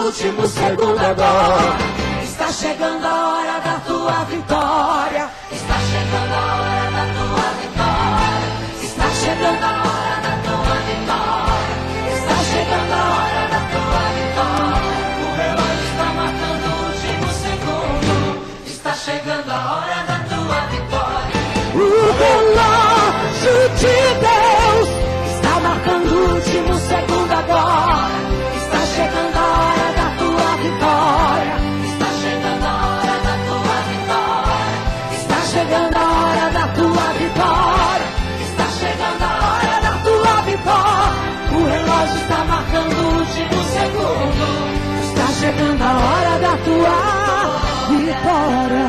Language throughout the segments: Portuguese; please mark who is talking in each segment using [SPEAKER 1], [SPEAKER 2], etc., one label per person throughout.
[SPEAKER 1] último segundo agora. Está chegando a hora da tua vitória. Está chegando a hora da tua vitória. Está chegando a hora da tua vitória. Está chegando a hora da tua vitória. O relógio está marcando o último segundo. Está chegando a hora da tua vitória. O relógio de Deus está marcando o último segundo agora. Está chegando a hora da tua vitória. Está chegando a hora da tua vitória. Está chegando a hora da tua vitória. Está chegando a hora da tua vitória. O relógio está marcando o último segundo. Está chegando a hora da tua vitória.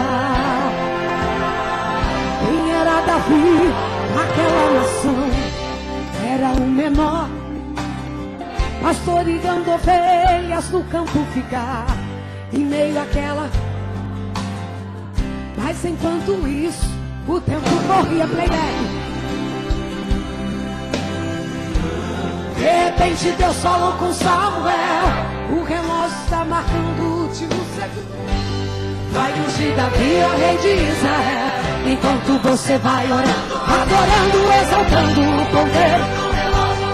[SPEAKER 1] Quem era Davi naquela nação? Era o menor, pastoreando ovelhas no campo ficar, em meio àquela. Mas enquanto isso, o tempo corria, playback. De repente Deus falou com Samuel: o relógio está marcando o último segundo. Vai ungir Davi, o rei de Israel, enquanto você vai orando, adorando, exaltando o Cordeiro.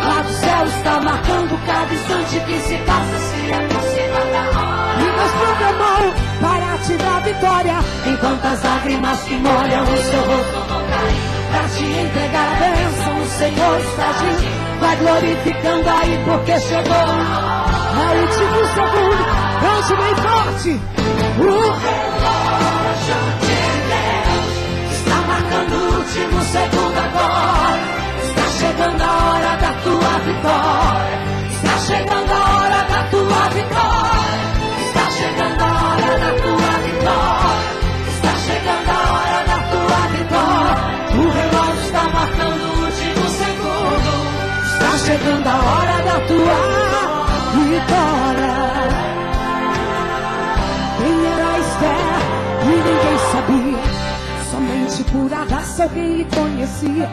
[SPEAKER 1] Lá do céu está marcando cada instante que se passa, se aproxima da hora. E Deus programou para te dar vitória, enquanto as lágrimas que molham o seu rosto vão cair, para te entregar a bênção. O Senhor está agindo, vai glorificando aí, porque chegou o último segundo. Cante bem forte. O relógio de Deus está marcando o último segundo agora. Está chegando a hora da tua vitória. Está chegando a hora da tua vitória. Está chegando a hora da tua vitória. Está chegando a hora da tua vitória. O relógio está marcando o último segundo. Está chegando a hora da tua vitória. Quem era Esther e ninguém sabia, somente por Hadassah alguém conhecia.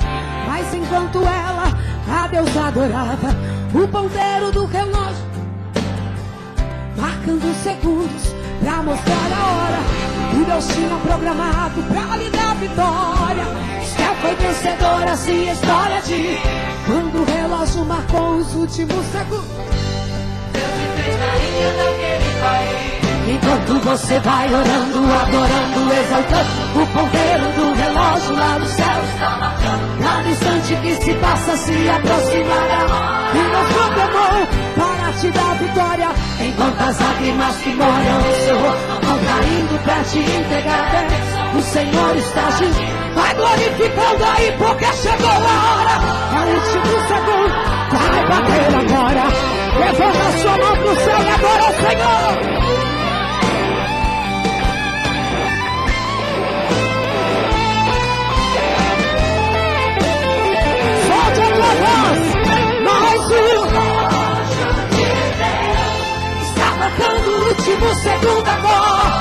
[SPEAKER 1] Mas enquanto ela a Deus adorava, o ponteiro do relógio marcando segundos pra mostrar a hora que Deus tinha programado pra lhe dar vitória. Esther foi vencedora, assim a história diz, quando o relógio marcou os últimos segundos. Deus me fez rainha daquele país. Enquanto você vai orando, adorando, exaltando, o ponteiro do relógio lá no céu está marcando cada instante que se passa, se aproximará. E Deus programou para te dar vitória, enquanto as lágrimas que molham o seu rosto vão caindo pra te entregar a bênção. O Senhor está agindo, vai glorificando aí, porque chegou a hora. É o último segundo, vai bater agora. Levanta a sua mão pro céu e adora o Senhor. Mais um relógio de Deus está marcando o último segundo agora.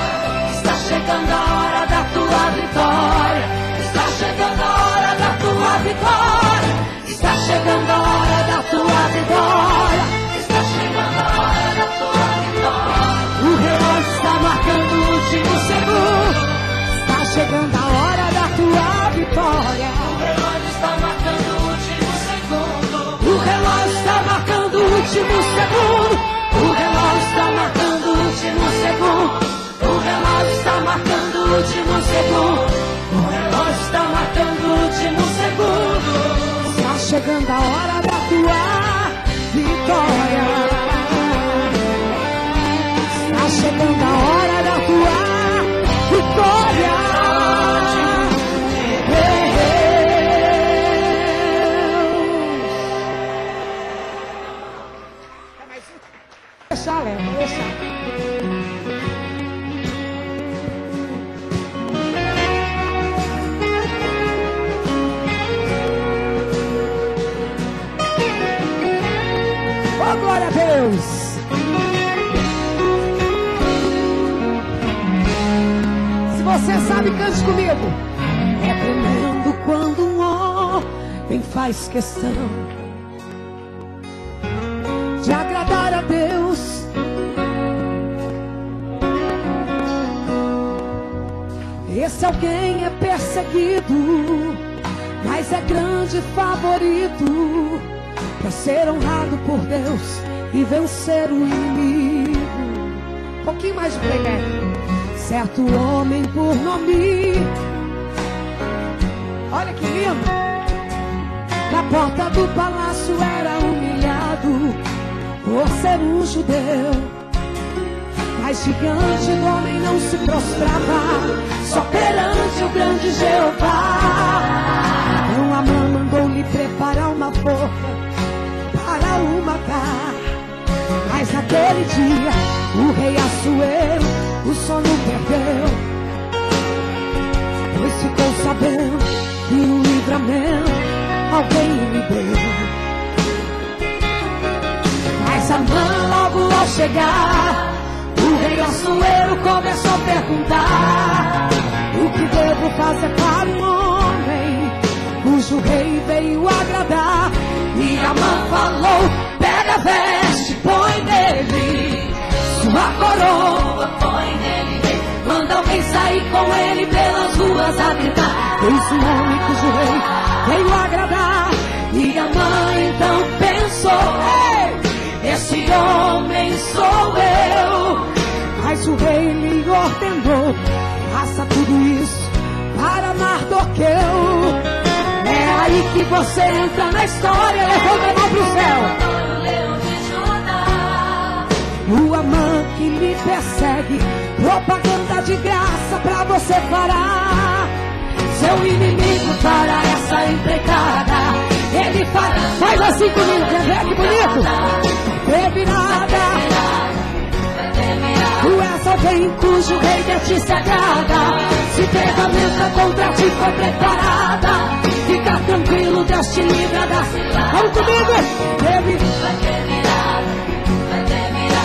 [SPEAKER 1] Está chegando a hora da tua vitória. Está chegando a hora da tua vitória. Está chegando a hora da tua vitória. Está chegando a hora da tua vitória. O relógio está marcando o último segundo. Está chegando a hora da tua vitória. O relógio está marcando o último segundo. O relógio está marcando o último segundo. O relógio está marcando o último segundo. O relógio está marcando o último segundo. O relógio está marcando o último segundo. Está chegando a hora da tua vitória. Está chegando a hora da tua vitória. Deixa, Léo, deixa. Oh, glória a Deus. Se você sabe, cante comigo. É tremendo quando um homem faz questão de agradar a Deus Esse alguém é perseguido, mas é grande favorito para ser honrado por Deus e vencer o inimigo. Um pouquinho mais de playback. Certo homem por nome, olha que lindo, na porta do palácio era humilhado por ser um judeu, mas diante do homem não se prostrava, só perante o grande Jeová. Então Amã mandou-lhe preparar uma forca para o matar. Mas naquele dia o rei Assuero o sono perdeu, pois ficou sabendo que o livramento alguém lhe deu. Mas Amã logo ao chegar, o rei Assuero começou a perguntar: o que devo fazer para um homem cujo rei veio agradar? E Amã falou: pega a veste, põe nele sua coroa, põe nele, manda alguém sair com ele pelas ruas a gritar: eis um homem cujo rei veio agradar. E Amã então pensou: ei, esse homem sou eu. Mas o rei lhe ordenou: faça tudo isso para Mardoqueu. É aí que você entra na história, levanta a mão pro céu. O Amã que lhe persegue, propaganda de graça pra você parar. Seu inimigo para essa empreitada, ele faz assim comigo, quer ver que bonito? Vai ter virada. Tu és alguém cujo rei de ti se agrada. Se ferramenta contra ti foi preparada, fica tranquilo, Deus te livra da cilada. Vamos comigo! Vai ter virada.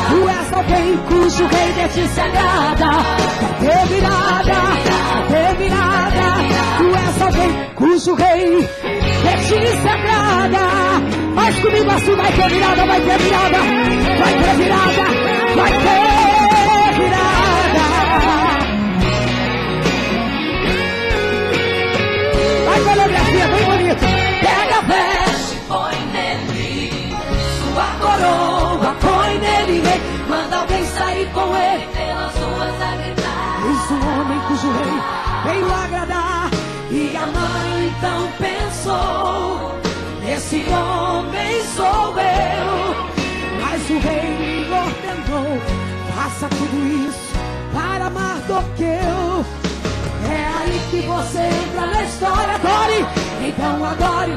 [SPEAKER 1] Tu és alguém cujo rei de ti se agrada. Vai ter virada, vai ter virada. Tu és alguém cujo rei de ti se agrada. Faz comigo assim, vai ter virada, vai ter virada. Vai ter virada, vai ter virada. Vai coreografia, bem bonito. Pega a veste, põe nele sua coroa, põe nele, manda alguém sair com ele pelas ruas a gritar: eis um homem cujo rei veio agradar. E Amã então pensou: esse homem sou eu. Mas o rei lhe ordenou: faça tudo isso para Mardoqueu. É aí que você entra na história, adore. Então adore.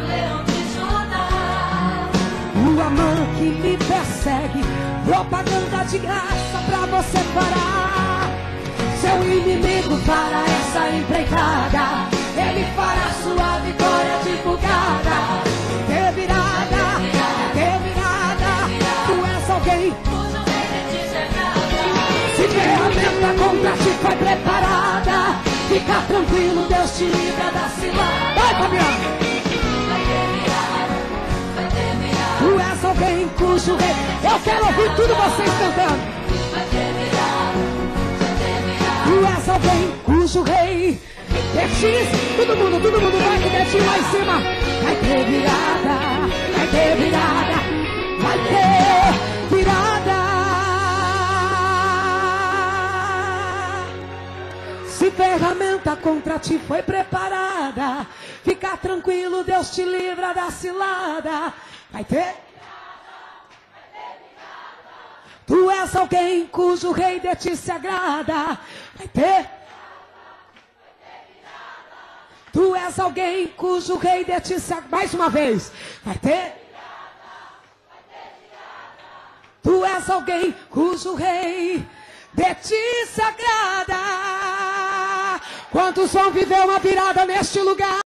[SPEAKER 1] O Amã que lhe persegue, propaganda de graça pra você parar. Seu inimigo para essa empreitada, ele fará sua vitória divulgada. Ter virada, ter virada. Tu és alguém cujo rei de ti se agrada. Se ferramenta contra ti foi preparada, fica tranquilo, Deus te livra da cilada. Vai, Fabiano! Tu és alguém cujo rei. Eu quero ouvir tudo vocês cantando. Tu és alguém cujo rei Betis, todo mundo vai com o dedinho lá em cima. Vai ter virada, vai ter virada, vai ter virada. Se ferramenta contra ti foi preparada, fica tranquilo, Deus te livra da cilada. Vai ter. Tu és alguém cujo rei de ti se agrada. Vai ter. Tu és alguém cujo rei de ti se agrada. Mais uma vez. Vai ter. Tu és alguém cujo rei de ti se agrada. Quantos vão viver uma virada neste lugar?